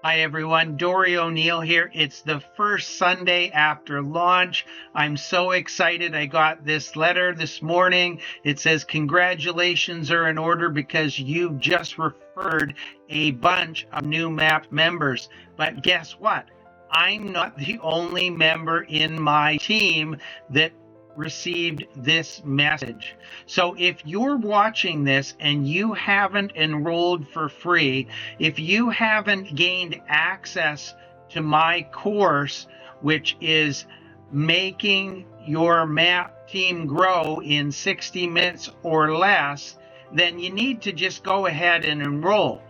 Hi everyone, Dory O'Neill here. It's the first Sunday after launch. I'm so excited. I got this letter this morning. It says, congratulations are in order because you've just referred a bunch of new MAP members. But guess what? I'm not the only member in my team that received this message. So if you're watching this and you haven't enrolled for free, if you haven't gained access to my course, which is making your MAP team grow in 60 minutes or less, then you need to just go ahead and enroll.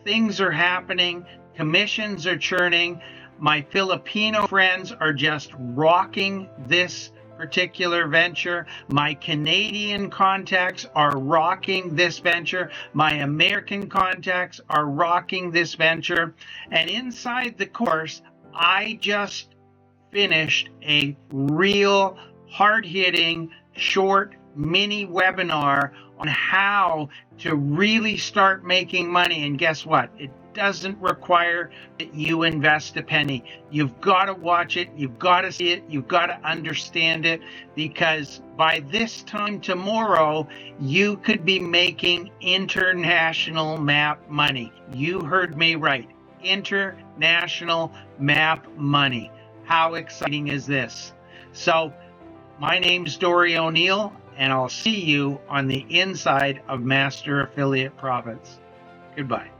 Things are happening, commissions are churning. My Filipino friends are just rocking this particular venture. My Canadian contacts are rocking this venture. My American contacts are rocking this venture. And inside the course, I just finished a real hard-hitting, short mini webinar on how to really start making money. And guess what? It doesn't require that you invest a penny. You've got to watch it. You've got to see it. You've got to understand it, because by this time tomorrow, you could be making international MAP money. You heard me right. International MAP money. How exciting is this? So my name's Dory O'Neill, and I'll see you on the inside of Master Affiliate Profits. Goodbye.